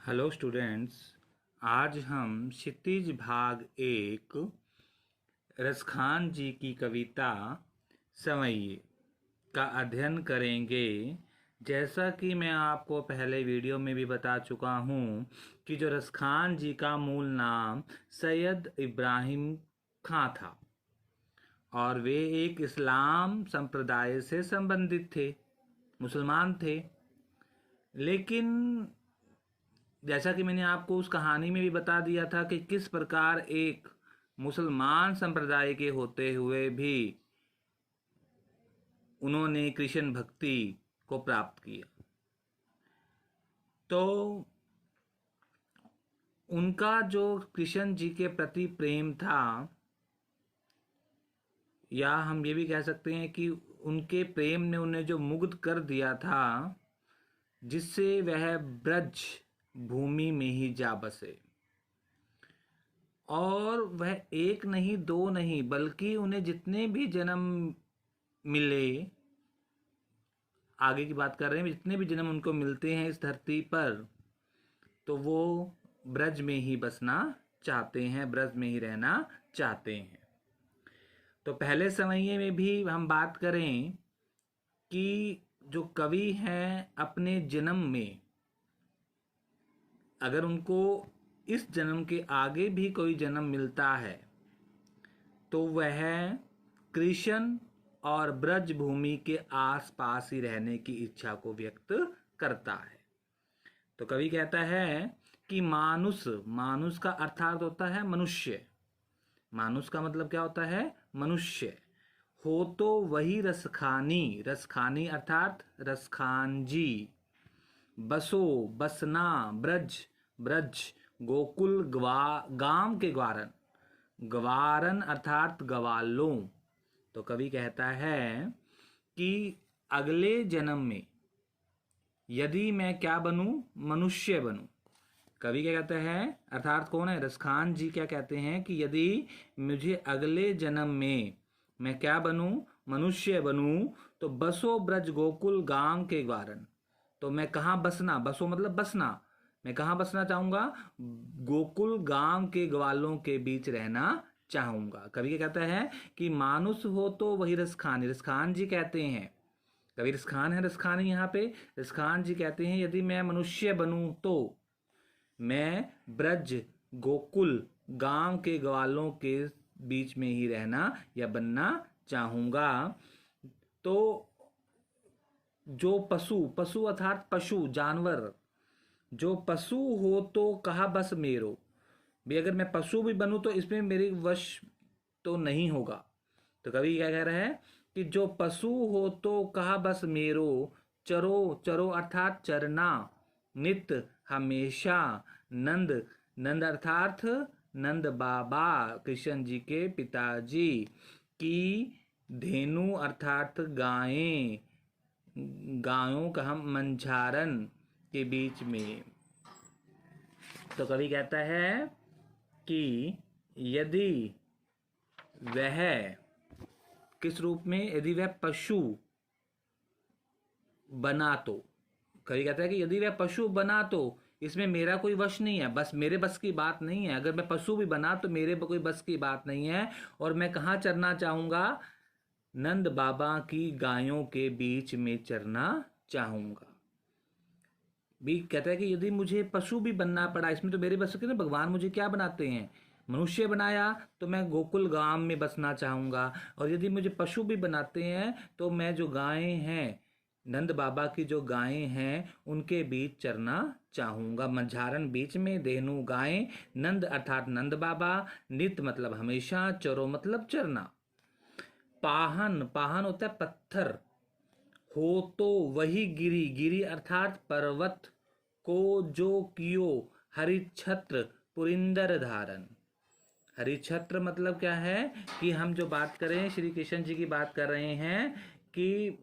Hello students. आज हम क्षितिज भाग 1 रसखान जी की कविता संवैये का अध्ययन करेंगे। जैसा कि मैं आपको पहले वीडियो में भी बता चुका हूँ कि जो रसखान जी का मूल नाम सैयद इब्राहिम खां था और वे एक इस्लाम संप्रदाय से संबंधित थे, मुसलमान थे। लेकिन जैसा कि मैंने आपको उस कहानी में भी बता दिया था कि किस प्रकार एक मुसलमान संप्रदाय के होते हुए भी उन्होंने कृष्ण भक्ति को प्राप्त किया। तो उनका जो कृष्ण जी के प्रति प्रेम था, या हम ये भी कह सकते हैं कि उनके प्रेम ने उन्हें जो मुग्ध कर दिया था, जिससे वह ब्रज भूमि में ही जा बसे। और वह एक नहीं दो नहीं बल्कि उन्हें जितने भी जन्म मिले, आगे की बात कर रहे हैं, जितने भी जन्म उनको मिलते हैं इस धरती पर, तो वो ब्रज में ही बसना चाहते हैं, ब्रज में ही रहना चाहते हैं। तो पहले संवैये में भी हम बात करें कि जो कवि हैं अपने जन्म में, अगर उनको इस जन्म के आगे भी कोई जन्म मिलता है तो वह कृष्ण और ब्रज भूमि के आसपास ही रहने की इच्छा को व्यक्त करता है। तो कवि कहता है कि मानुष, मानुष का अर्थात होता है मनुष्य। मानुष का मतलब क्या होता है? मनुष्य। हो तो वही रसखानी, रसखानी अर्थात रसखान जी। बसो, बसना, ब्रज, ब्रज, गोकुल, गांव के ग्वारन, ग्वारन अर्थात ग्वालों। तो कवि कहता है कि अगले जन्म में यदि मैं क्या बनूं? मनुष्य बनूं। कवि क्या कहते हैं, अर्थात कौन है? रसखान जी क्या कहते हैं कि यदि मुझे अगले जन्म में मैं क्या बनूं? मनुष्य बनूं, तो बसो ब्रज गोकुल गांव के ग्वारन। तो मैं कहाँ बसना? बसो मतलब बसना। मैं कहाँ बसना चाहूंगा? गोकुल गांव के ग्वालों के बीच रहना चाहूंगा। कवि क्या कहता है कि मानुष हो तो वही रसखान, रसखान जी कहते हैं, कवि रसखान है, रसखानी यहाँ पे रसखान जी कहते हैं यदि मैं मनुष्य बनूं तो मैं ब्रज गोकुल गांव के ग्वालों के बीच में ही रहना या बनना चाहूंगा। तो जो पशु, पशु अर्थात पशु, जानवर, जो पशु हो तो कहा बस मेरो। भी अगर मैं पशु भी बनूं तो इसमें मेरी वश तो नहीं होगा। तो कवि क्या कह रहा है कि जो पशु हो तो कहा बस मेरो, चरो, चरो अर्थात चरना, नित हमेशा, नंद, नंद अर्थात नंद बाबा, कृष्ण जी के पिताजी की, धेनु अर्थात गायें, गायों का हम मंझारन के बीच में। तो कवि कहता है कि यदि वह किस रूप में, यदि वह पशु बना तो, कवि कहता है कि यदि वह पशु बना तो इसमें मेरा कोई वश नहीं है, बस मेरे बस की बात नहीं है। अगर मैं पशु भी बना तो मेरे कोई बस की बात नहीं है। और मैं कहाँ चरना चाहूंगा? नंद बाबा की गायों के बीच में चरना चाहूंगा। भी कहता है कि यदि मुझे पशु भी बनना पड़ा, इसमें तो मेरे बस के ना, भगवान मुझे क्या बनाते हैं? मनुष्य बनाया, तो मैं गोकुल गांव में बसना चाहूंगा। और यदि मुझे पशु भी बनाते हैं तो मैं जो गायें हैं, नंद बाबा की जो गायें हैं, उनके बीच चरना चाहूंगा। मझारन बीच में, देहनु गायें, नंद अर्थात नंद बाबा, नित मतलब हमेशा, चरो मतलब चरना। पाहन, पाहन होता है पत्थर। हो तो वही गिरी, गिरी अर्थात पर्वत, को जो कियो हरिछत्र पुरिंदर धारण। हरिछत्र मतलब क्या है कि हम जो बात करें, श्री कृष्ण जी की बात कर रहे हैं कि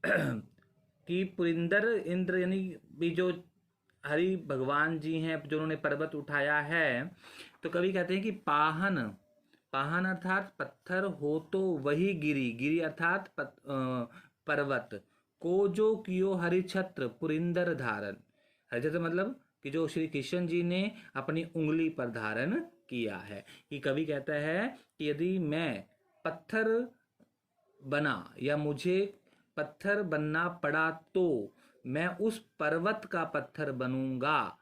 कि पुरिंदर इंद्र, यानी भी जो हरि भगवान जी हैं, जो उन्होंने पर्वत उठाया है। तो कवि कहते हैं कि पाहन, पाहन अर्थात पत्थर, हो तो वही गिरी, गिरी अर्थात पर्वत, को जो कियो हरिछत्र पुरिंदर धारण। हरिछत्र मतलब कि जो श्री कृष्ण जी ने अपनी उंगली पर धारण किया है। कि कवि कहता है कि यदि मैं पत्थर बना या मुझे पत्थर बनना पड़ा तो मैं उस पर्वत का पत्थर बनूंगा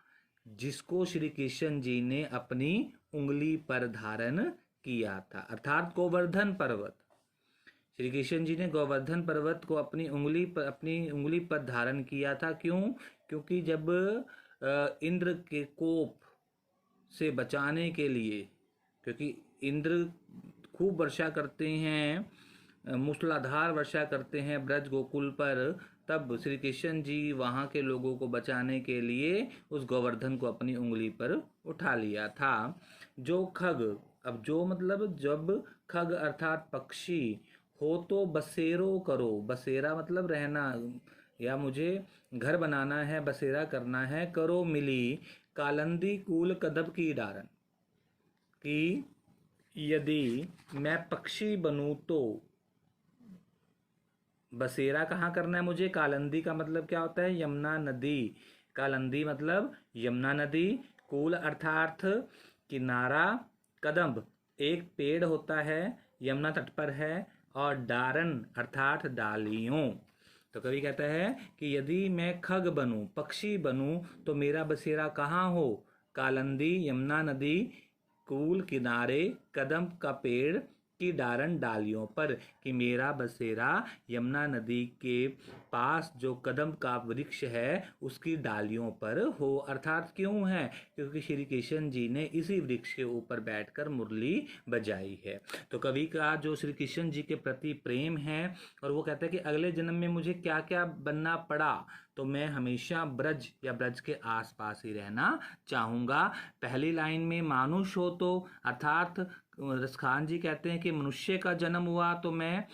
जिसको श्री कृष्ण जी ने अपनी उंगली पर धारण किया था, अर्थात गोवर्धन पर्वत। श्री कृष्ण जी ने गोवर्धन पर्वत को अपनी उंगली पर धारण किया था। क्यों? क्योंकि जब इंद्र के कोप से बचाने के लिए, क्योंकि इंद्र खूब वर्षा करते हैं, मूसलाधार वर्षा करते हैं ब्रज गोकुल पर, तब श्री कृष्ण जी वहाँ के लोगों को बचाने के लिए उस गोवर्धन को अपनी उंगली पर उठा लिया था। जो खग, अब जो मतलब जब खग अर्थात पक्षी हो तो बसेरो करो, बसेरा मतलब रहना या मुझे घर बनाना है, बसेरा करना है, करो मिली कालंदी कूल कदब की डारन, कि यदि मैं पक्षी बनूं तो बसेरा कहाँ करना है मुझे? कालंदी का मतलब क्या होता है? यमुना नदी। कालंदी मतलब यमुना नदी, कूल अर्थात किनारा, कदम्ब एक पेड़ होता है यमुना तट पर है, और डारन अर्थात डालियों। तो कवि कहता है कि यदि मैं खग बनूं, पक्षी बनूं, तो मेरा बसेरा कहाँ हो? कालंदी, यमुना नदी, कूल किनारे, कदम का पेड़ की डारन डालियों पर, कि मेरा बसेरा यमुना नदी के पास जो कदम का वृक्ष है उसकी डालियों पर हो। अर्थात क्यों है? क्योंकि श्री कृष्ण जी ने इसी वृक्ष के ऊपर बैठकर मुरली बजाई है। तो कवि का जो श्री कृष्ण जी के प्रति प्रेम है, और वो कहता है कि अगले जन्म में मुझे क्या क्या बनना पड़ा तो मैं हमेशा ब्रज या ब्रज के आसपास ही रहना चाहूँगा। पहली लाइन में मानुष हो तो, अर्थात रसखान जी कहते हैं कि मनुष्य का जन्म हुआ तो मैं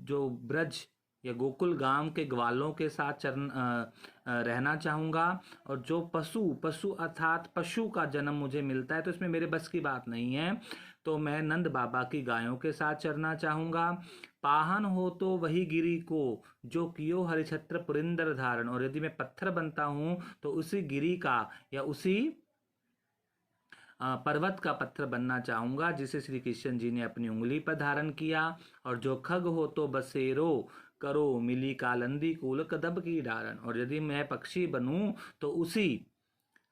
जो ब्रज या गोकुल गांव के ग्वालों के साथ रहना चाहूँगा। और जो पशु अर्थात पशु का जन्म मुझे मिलता है तो इसमें मेरे बस की बात नहीं है, तो मैं नंद बाबा की गायों के साथ चरना चाहूँगा। पाहन हो तो वही गिरी को जो कियो हरिछत्र पुरिंदर धारण, और यदि मैं पत्थर बनता हूँ तो उसी गिरी का या उसी पर्वत का पत्थर बनना चाहूँगा जिसे श्री कृष्ण जी ने अपनी उंगली पर धारण किया। और जो खग हो तो बसेरो करो मिली कालंदी कूल कदब की डारन, और यदि मैं पक्षी बनूं तो उसी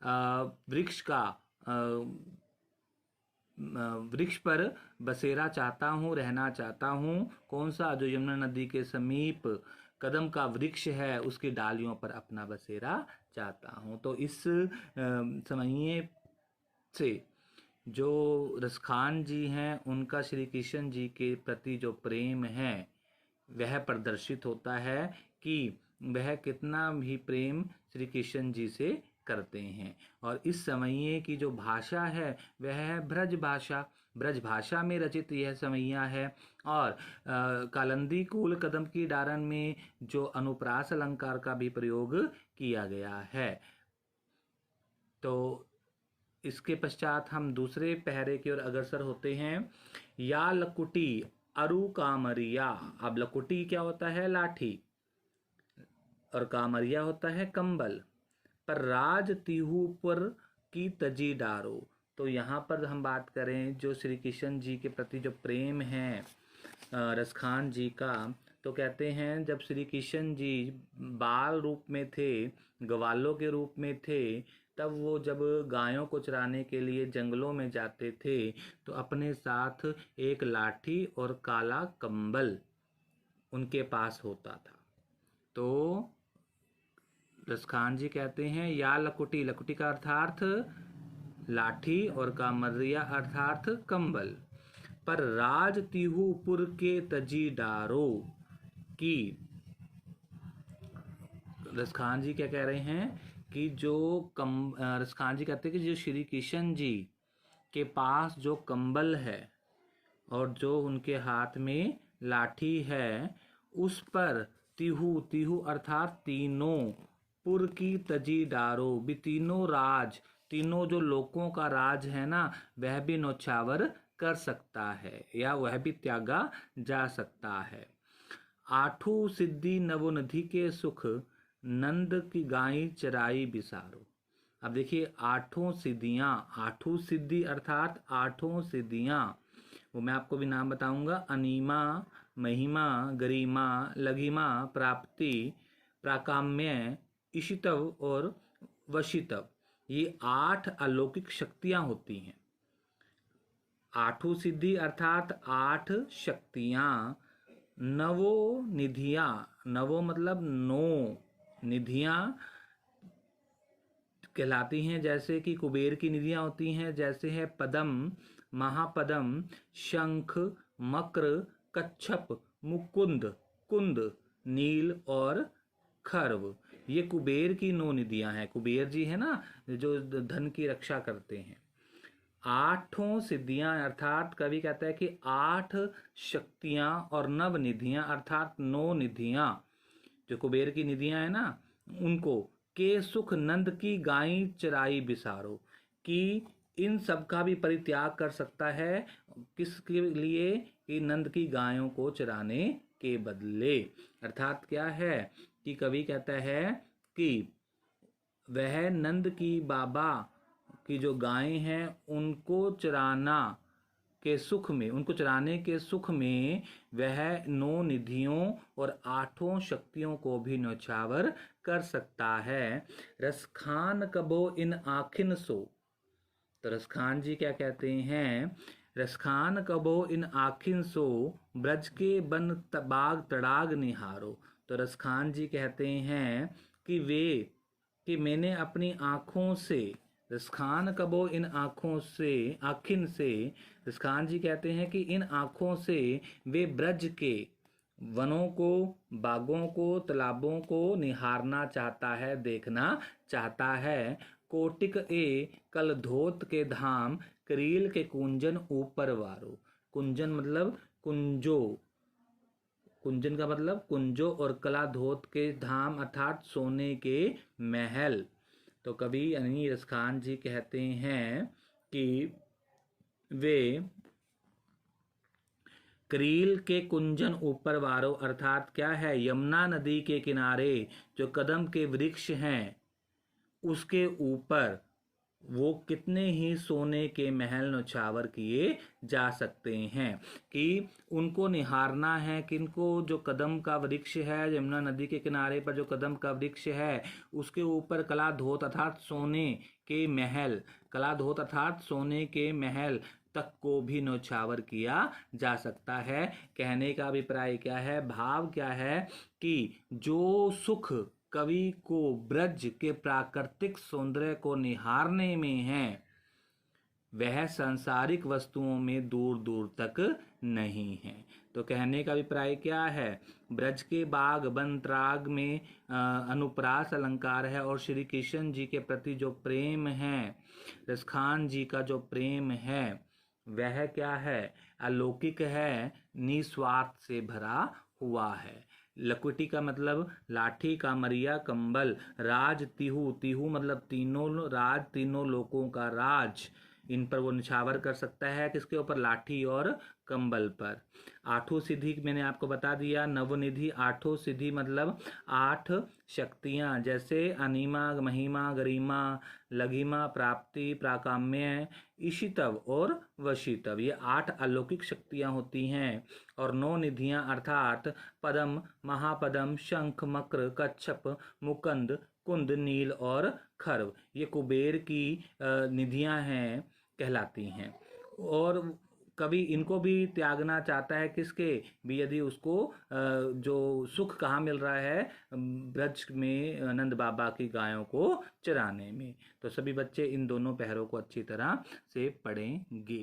वृक्ष का वृक्ष पर बसेरा चाहता हूँ, रहना चाहता हूँ। कौन सा? जो यमुना नदी के समीप कदम का वृक्ष है उसकी डालियों पर अपना बसेरा चाहता हूँ। तो इस समये से जो रसखान जी हैं उनका श्री कृष्ण जी के प्रति जो प्रेम है वह प्रदर्शित होता है कि वह कितना भी प्रेम श्री कृष्ण जी से करते हैं। और इस समये की जो भाषा है वह है ब्रज भाषा। ब्रज भाषा में रचित यह समैया है। और कालंदी कूल कदम की डारन में जो अनुप्रास अलंकार का भी प्रयोग किया गया है। तो इसके पश्चात हम दूसरे पहरे की ओर अग्रसर होते हैं। या लकुटी अरु कामरिया। अब लकुटी क्या होता है? लाठी, और कामरिया होता है कंबल। पर राज तिहु पर की तजी डारो। तो यहाँ पर हम बात करें जो श्री कृष्ण जी के प्रति जो प्रेम है रसखान जी का, तो कहते हैं जब श्री कृष्ण जी बाल रूप में थे, ग्वालों के रूप में थे, तब वो जब गायों को चराने के लिए जंगलों में जाते थे तो अपने साथ एक लाठी और काला कंबल उनके पास होता था। तो रसखान जी कहते हैं या लकुटी, लकुटी का अर्थार्थ लाठी और कामरिया अर्थार्थ कंबल। पर राज तिहुपुर के तजी डारो, की रसखान जी क्या कह रहे हैं कि जो रसखान जी कहते हैं कि जो श्री कृष्ण जी के पास जो कंबल है और जो उनके हाथ में लाठी है उस पर तिहु, तिहु अर्थात तीनों, पुर की तजी डारो भी तीनों राज, तीनों जो लोगों का राज है ना वह भी नौछावर कर सकता है या वह भी त्यागा जा सकता है। आठू सिद्धि नवोनिधि के सुख नंद की गाय चराई बिसारो। अब देखिए आठों सिद्धियाँ, आठों सिद्धि अर्थात आठों सिद्धियाँ, वो मैं आपको भी नाम बताऊंगा। अनीमा, महिमा, गरिमा, लघिमा, प्राप्ति, प्राकाम्य, इशितव और वशितव, ये 8 अलौकिक शक्तियाँ होती हैं। आठों सिद्धि अर्थात 8 शक्तियाँ, नवो निधियाँ, नवो मतलब 9 निधियाँ कहलाती हैं। जैसे कि कुबेर की निधियाँ होती हैं, जैसे है पदम, महापदम, शंख, मक्र, कच्छप, मुकुंद, कुंद, नील और खर्व। ये कुबेर की 9 निधियाँ हैं। कुबेर जी है ना, जो धन की रक्षा करते हैं। आठों सिद्धियां अर्थात कवि कहता है कि 8 शक्तियां और नव निधियां अर्थात 9 निधियां, जो कुबेर की निधियां है ना, उनको के सुख नंद की गाय चराई बिसारो, कि इन सब का भी परित्याग कर सकता है। किसके लिए? कि नंद की गायों को चराने के बदले। अर्थात क्या है कि कवि कहता है कि वह नंद की बाबा की जो गायें हैं उनको चराना के सुख में, उनको चराने के सुख में वह 9 निधियों और 8 शक्तियों को भी न्यौछावर कर सकता है। रसखान कबो इन आखिन सो, तो रसखान जी क्या कहते हैं? रसखान कबो इन आखिन सो, ब्रज के बन बाग तड़ाग निहारो। तो रसखान जी कहते हैं कि मैंने अपनी आँखों से, रसखान कबो इन आँखों से, आखिन से, रसखान जी कहते हैं कि इन आँखों से वे ब्रज के वनों को, बागों को, तालाबों को निहारना चाहता है, देखना चाहता है। कोटिक ए कल धोत के धाम, करील के कुंजन ऊपर वारो। कुंजन मतलब कुंजो, कुंजन का मतलब कुंजो, और कला धोत के धाम अर्थात सोने के महल। तो कवि यानी रसखान जी कहते हैं कि वे करील के कुंजन ऊपर वारो अर्थात क्या है? यमुना नदी के किनारे जो कदम के वृक्ष हैं उसके ऊपर वो कितने ही सोने के महल न्यौछावर किए जा सकते हैं। कि उनको निहारना है, किनको? जो कदम का वृक्ष है, यमुना नदी के किनारे पर जो कदम का वृक्ष है उसके ऊपर कला धोत अर्थात सोने के महल, कला धोत अर्थात सोने के महल तक को भी न्यौछावर किया जा सकता है। कहने का अभिप्राय क्या है, भाव क्या है कि जो सुख कवि को ब्रज के प्राकृतिक सौंदर्य को निहारने में है वह सांसारिक वस्तुओं में दूर दूर तक नहीं है। तो कहने का अभिप्राय क्या है? ब्रज के बाग वन तड़ाग में अनुप्रास अलंकार है और श्री कृष्ण जी के प्रति जो प्रेम है, रसखान जी का जो प्रेम है वह क्या है? अलौकिक है, निस्वार्थ से भरा हुआ है। लकुटी का मतलब लाठी, कामरिया कंबल, राज तिहु, तिहु मतलब तीनों राज, तीनों लोकों का राज, इन पर वो निछावर कर सकता है। किसके ऊपर? लाठी और कंबल पर। आठों सिद्धि मैंने आपको बता दिया। नवनिधि, आठों सिद्धि मतलब 8 शक्तियाँ, जैसे अनिमा, महिमा, गरिमा, लघिमा, प्राप्ति, प्राकाम्य, इशितव और वशितव, ये 8 अलौकिक शक्तियाँ होती हैं। और 9 निधियाँ अर्थात पदम, महापदम, शंख, मक्र, कच्छप, मुकुंद, कुंद, नील और खर्व, ये कुबेर की निधियाँ हैं, कहलाती हैं। और कभी इनको भी त्यागना चाहता है, किसके भी? यदि उसको जो सुख कहाँ मिल रहा है? ब्रज में नंद बाबा की गायों को चराने में। तो सभी बच्चे इन दोनों पहरों को अच्छी तरह से पढ़ेंगे।